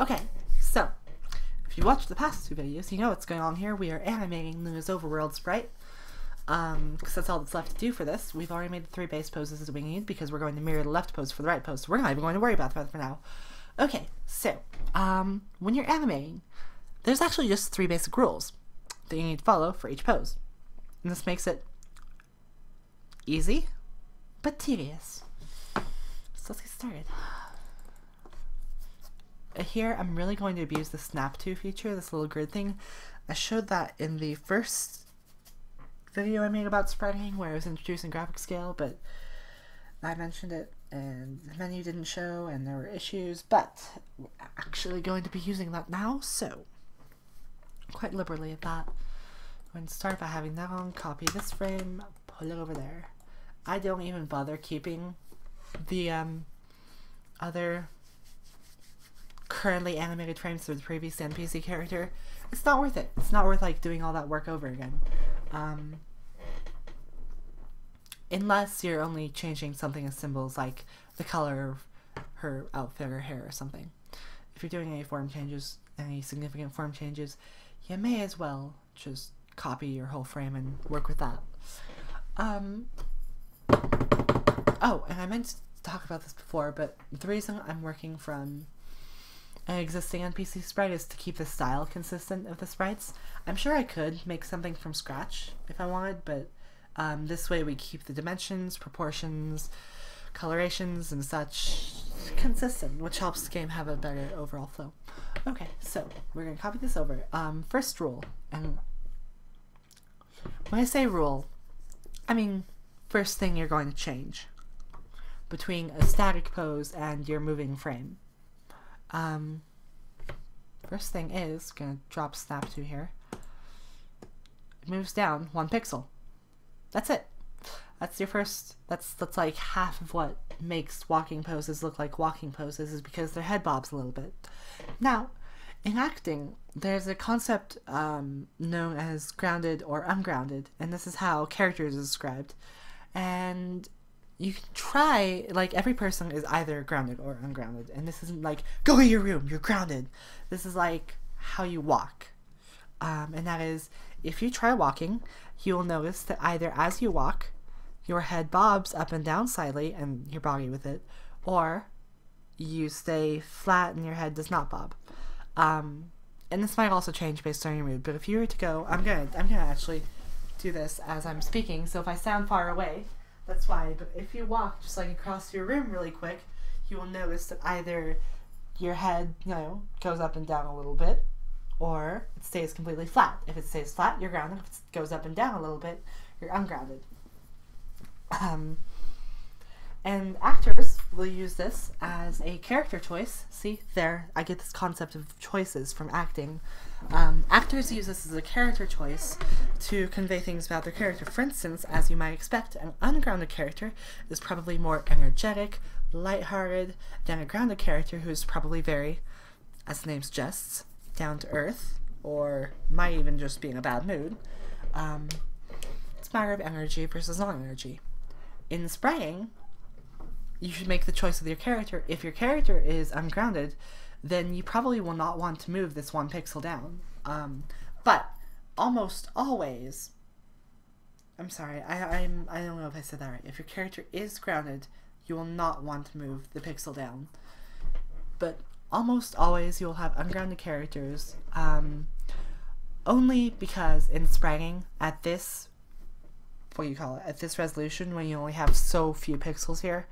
Okay, so if you watched the past two videos, you know what's going on here. We are animating Luna's Overworld sprite. Because that's all that's left to do for this. We've already made the 3 base poses that we need because we're going to mirror the left pose for the right pose. So we're not even going to worry about that for now. Okay, so when you're animating, there's actually just 3 basic rules that you need to follow for each pose. And this makes it easy, but tedious. So let's get started. Here, I'm really going to abuse the snap to feature, this little grid thing. I showed that in the first video I made about Spriting, where I was introducing graphic scale, but I mentioned it and the menu didn't show and there were issues, but we're actually going to be using that now, so quite liberally at that. I'm going to start by having that on, copy this frame, pull it over there. I don't even bother keeping the other currently animated frames for the previous NPC character. It's not worth it. It's not worth like doing all that work over again. Unless you're only changing something as simple as like the color of her outfit or hair or something. If you're doing any form changes, any significant form changes, you may as well just copy your whole frame and work with that. Oh, and I meant to talk about this before, but the reason I'm working from an existing NPC sprite is to keep the style consistent of the sprites. I'm sure I could make something from scratch if I wanted, but this way we keep the dimensions, proportions, colorations, and such consistent, which helps the game have a better overall flow. Okay, so we're going to copy this over. First rule, and when I say rule, I mean first thing you're going to change between a static pose and your moving frame. First thing is, gonna drop snap to here. It moves down 1 pixel. That's it. That's your first, that's like half of what makes walking poses look like walking poses, is because their head bobs a little bit. Now, in acting, there's a concept known as grounded or ungrounded, and this is how characters are described. And you can try, like, every person is either grounded or ungrounded, and this isn't like, go to your room, you're grounded. This is like how you walk. And that is, if you try walking, you will notice that either as you walk, your head bobs up and down slightly, and your body with it, or you stay flat and your head does not bob. And this might also change based on your mood, but if you were to go, I'm gonna actually do this as I'm speaking, so if I sound far away, that's why. But if you walk just like across your room really quick, you will notice that either your head, you know, goes up and down a little bit, or it stays completely flat. If it stays flat, you're grounded. If it goes up and down a little bit, you're ungrounded. And actors will use this as a character choice. See, there, I get this concept of choices from acting. Actors use this as a character choice to convey things about their character. For instance, as you might expect, an ungrounded character is probably more energetic, lighthearted than a grounded character who's probably very, as the name suggests, down to earth, or might even just be in a bad mood. It's a matter of energy versus non-energy. In Spriting, you should make the choice with your character. If your character is ungrounded, then you probably will not want to move this 1 pixel down. But almost always, I'm sorry, I don't know if I said that right. If your character is grounded, you will not want to move the pixel down. But almost always you will have ungrounded characters, only because in Spriting, at this, at this resolution, when you only have so few pixels here,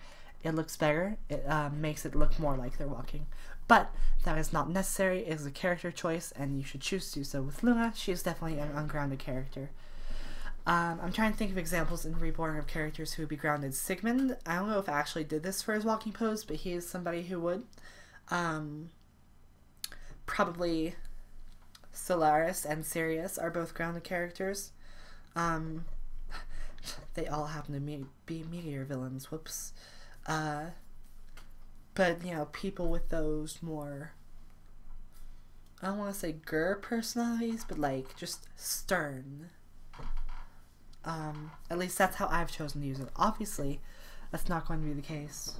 it looks better. It makes it look more like they're walking. But that is not necessary. It is a character choice, and you should choose to. So with Luna, she is definitely an ungrounded character. I'm trying to think of examples in Reborn of characters who would be grounded. Sigmund, I don't know if I actually did this for his walking pose, but he is somebody who would. Probably Solaris and Sirius are both grounded characters. They all happen to be meteor villains. Whoops. But, you know, people with those more, I don't want to say grr personalities, but like just stern. At least that's how I've chosen to use it. Obviously, that's not going to be the case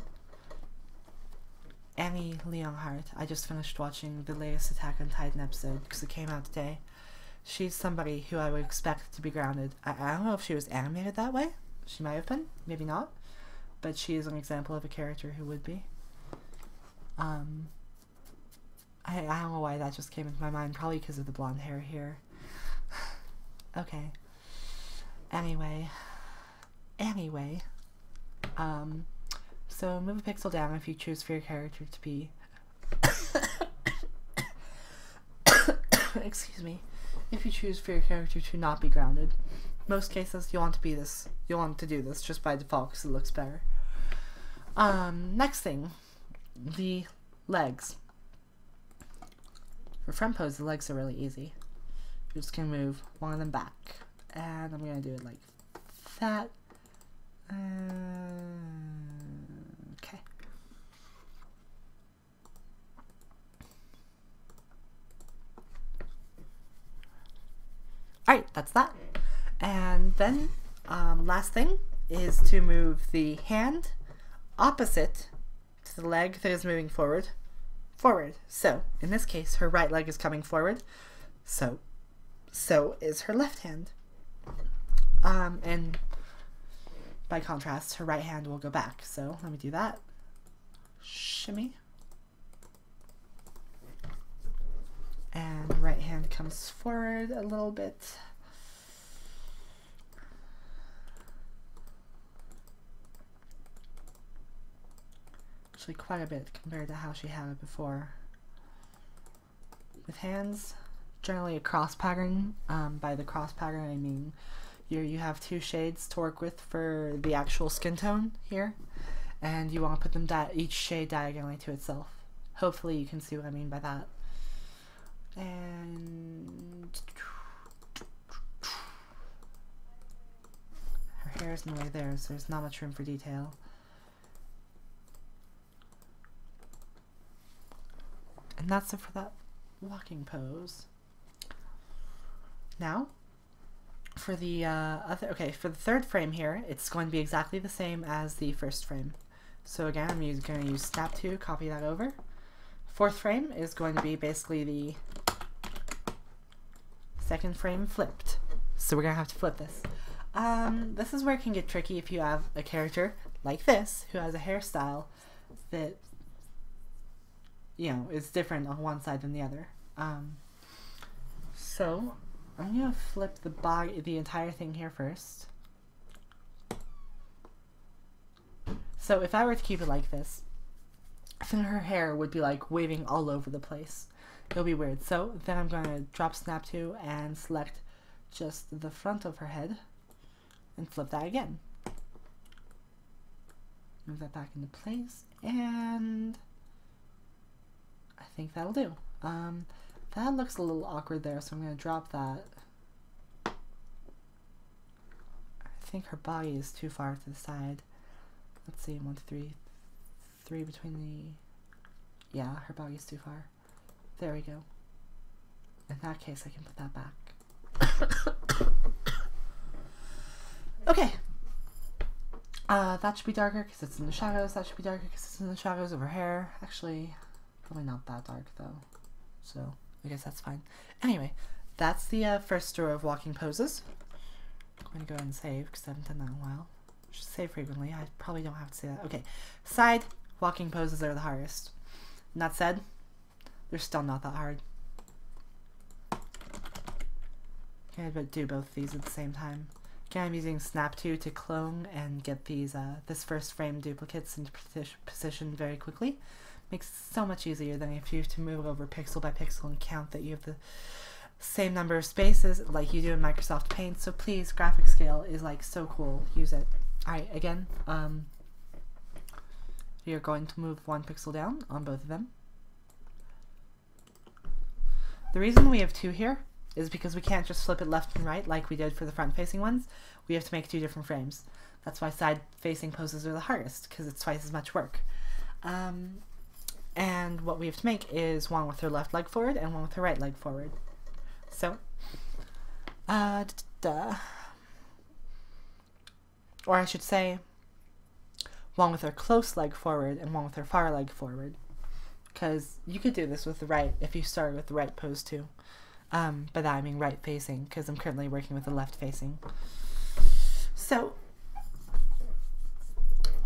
Annie Leonhardt. I just finished watching the latest Attack on Titan episode because it came out today. She's somebody who I would expect to be grounded. I don't know if she was animated that way. She might have been, maybe not. But she is an example of a character who would be. I don't know why that just came into my mind. Probably because of the blonde hair here. Okay. Anyway. So move a pixel down if you choose for your character to be... Excuse me. If you choose for your character to not be grounded. Most cases, you want to be this. You want to do this just by default because it looks better. Next thing. The legs. For front pose, the legs are really easy. You're just going to move one of them back. And I'm going to do it like that. Okay. Alright, that's that. And then, last thing is to move the hand opposite to the leg that is moving forward. So, in this case, her right leg is coming forward. So is her left hand. And by contrast, her right hand will go back. So, let me do that. Shimmy. And right hand comes forward a little bit. Actually, quite a bit compared to how she had it before. With hands, generally a cross pattern. By the cross pattern, I mean you have two shades to work with for the actual skin tone here, and you want to put them each shade diagonally to itself. Hopefully, you can see what I mean by that. And her hair is in the way there, so there's not much room for detail. And that's it for that walking pose. Now, for the for the third frame here, it's going to be exactly the same as the first frame. So again, I'm going to use Snap 2, copy that over. Fourth frame is going to be basically the second frame flipped. So we're going to have to flip this. This is where it can get tricky if you have a character like this, who has a hairstyle that, you know, is different on one side than the other. So I'm going to flip the entire thing here first. So if I were to keep it like this, then her hair would be like waving all over the place. It'll be weird. So then I'm going to drop Snap 2 and select just the front of her head and flip that again. Move that back into place, and I think that'll do. That looks a little awkward there, so I'm going to drop that. I think her body is too far to the side. Let's see, 1, 2, 3. 3 between the... Yeah, her body is too far. There we go. In that case, I can put that back. Okay. That should be darker because it's in the shadows. That should be darker because it's in the shadows of her hair. Actually, probably not that dark though. So, I guess that's fine. Anyway, that's the first row of walking poses. I'm going to go ahead and save because I haven't done that in a while. Just save frequently. I probably don't have to say that. Okay. Side walking poses are the hardest. And that said, they're still not that hard. Okay, but do both these at the same time. Okay, I'm using Snap 2 to clone and get these this first frame duplicates into position very quickly. Makes it so much easier than if you have to move over pixel by pixel and count that you have the same number of spaces like you do in Microsoft Paint. So please, graphic scale is like so cool. Use it. Alright, again, you're going to move 1 pixel down on both of them. The reason we have 2 here is because we can't just flip it left and right like we did for the front-facing ones. We have to make 2 different frames. That's why side-facing poses are the hardest, because it's twice as much work. And what we have to make is one with her left leg forward and one with her right leg forward. So, or I should say, one with her close leg forward and one with her far leg forward. because you could do this with the right if you start with the right pose too. By that I mean right facing, because I'm currently working with the left facing. So,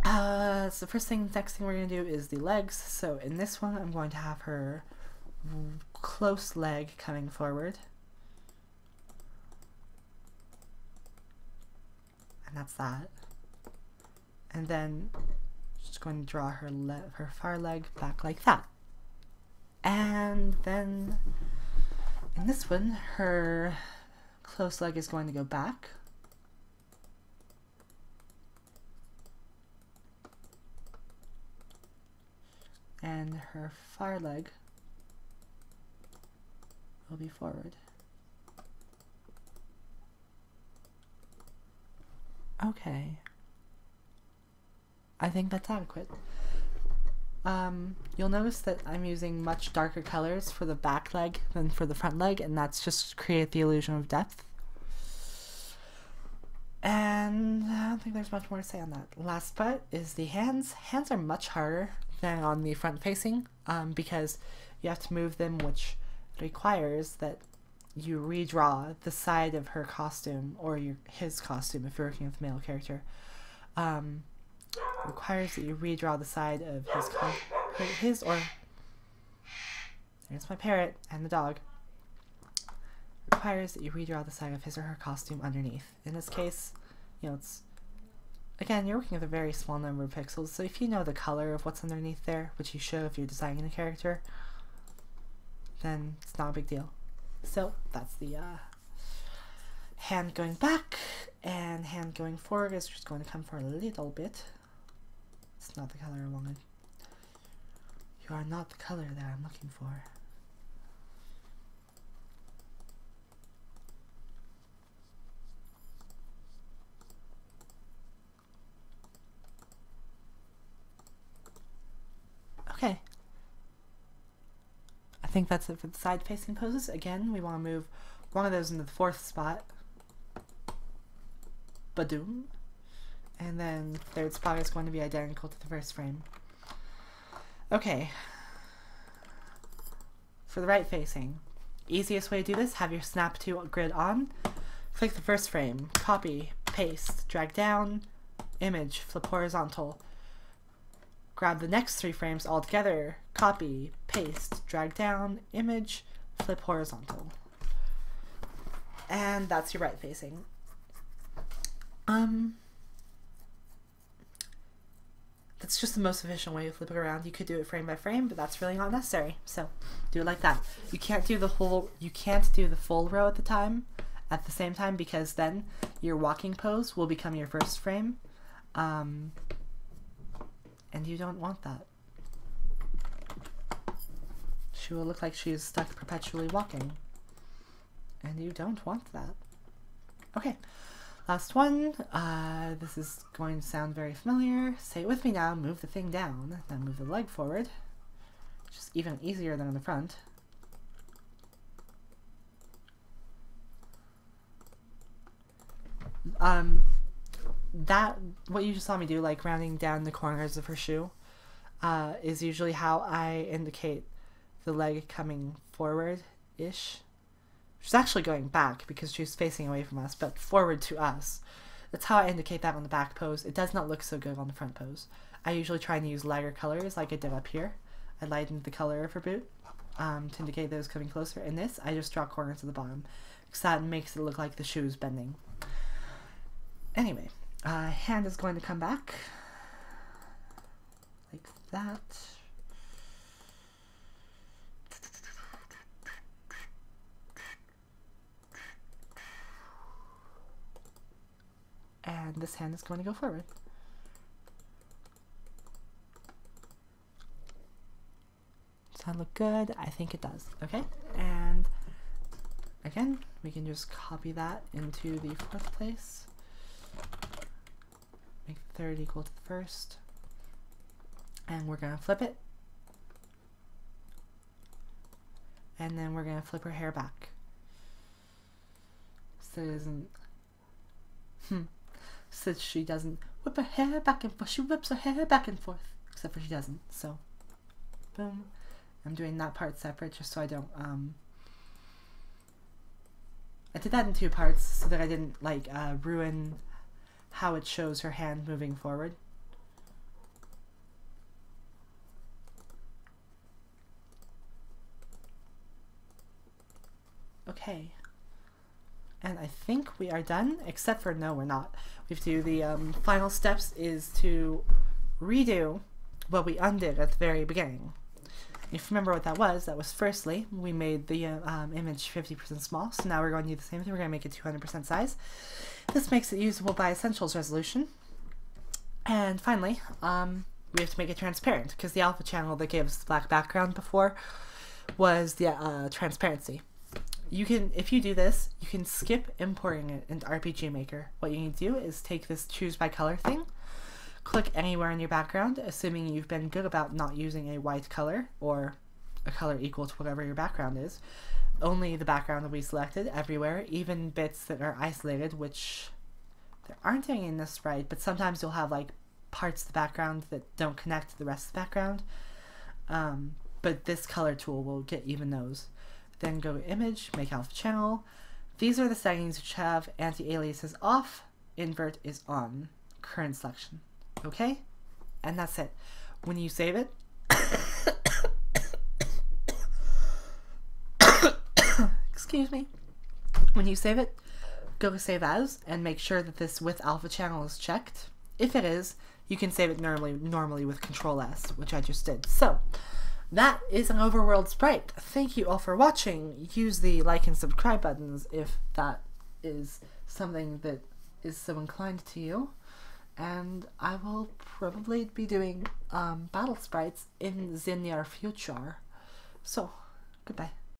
so the next thing we're going to do is the legs. So in this one, I'm going to have her close leg coming forward. And that's that. And then just going to draw her far leg back like that. And then in this one, her close leg is going to go back. And her far leg will be forward. Okay. I think that's adequate. You'll notice that I'm using much darker colors for the back leg than for the front leg, and that's just to create the illusion of depth. And I don't think there's much more to say on that. Last part is the hands. Hands are much harder than on the front facing, because you have to move them, which requires that you redraw the side of her costume, or his costume if you're working with a male character. Requires that you redraw the side of there's my parrot and the dog. Requires that you redraw the side of his or her costume underneath. In this case, you know, again, you're working with a very small number of pixels, so if you know the color of what's underneath there, which you should if you're designing a character, then it's not a big deal. So that's the hand going back, and hand going forward is just going to come for a little bit. It's not the color I wanted. You are not the color that I'm looking for. Okay. I think that's it for the side facing poses. Again, we want to move one of those into the fourth spot. Badoom. And then the third spot is going to be identical to the first frame. Okay. For the right facing, easiest way to do this, have your snap to grid on. Click the first frame, copy, paste, drag down, image, flip horizontal. Grab the next 3 frames all together, copy, paste, drag down, image, flip horizontal. And that's your right facing. That's just the most efficient way to flip it around. You could do it frame by frame, but that's really not necessary. So do it like that. You can't do the full row at the same time, because then your walking pose will become your first frame. And you don't want that. She will look like she is stuck perpetually walking. And you don't want that. Okay. Last one. This is going to sound very familiar. Say it with me now. Move the thing down. Then move the leg forward. Which is even easier than in the front. What you just saw me do, like rounding down the corners of her shoe, is usually how I indicate the leg coming forward-ish. She's actually going back because she's facing away from us, but forward to us. That's how I indicate that on the back pose. It does not look so good on the front pose. I usually try and use lighter colors like I did up here. I lightened the color of her boot to indicate those coming closer. In this, I just draw corners to the bottom because that makes it look like the shoe is bending. Anyway, hand is going to come back like that. And this hand is going to go forward. Does that look good? I think it does. Okay, and again, we can just copy that into the fourth place. Make the third equal to the first. And we're going to flip it. And then we're going to flip her hair back. So it isn't... So she doesn't whip her hair back and forth. She whips her hair back and forth. Except for she doesn't. So, boom. I'm doing that part separate just so I don't, I did that in 2 parts so that I didn't like ruin how it shows her hand moving forward. Okay. And I think we are done, except for no, we're not. We have to do the final steps is to redo what we undid at the very beginning. If you remember what that was firstly, we made the image 50% small, so now we're going to do the same thing. We're going to make it 200% size. This makes it usable by Essentials resolution. And finally, we have to make it transparent, because the alpha channel that gave us the black background before was the transparency. You can, if you do this, you can skip importing it into RPG Maker. What you need to do is take this choose by color thing, click anywhere in your background, assuming you've been good about not using a white color or a color equal to whatever your background is. Only the background will be selected everywhere, even bits that are isolated, which there aren't any in this sprite, but sometimes you'll have like parts of the background that don't connect to the rest of the background. But this color tool will get even those. Then go to Image, make Alpha Channel. These are the settings which have anti-alias is off, invert is on, current selection. Okay? And that's it. When you save it, excuse me. When you save it, go to Save As and make sure that this with Alpha Channel is checked. If it is, you can save it normally with Control S, which I just did. So, that is an Overworld sprite. Thank you all for watching. Use the like and subscribe buttons if that is something that is so inclined to you. And I will probably be doing battle sprites in the near future. So, goodbye.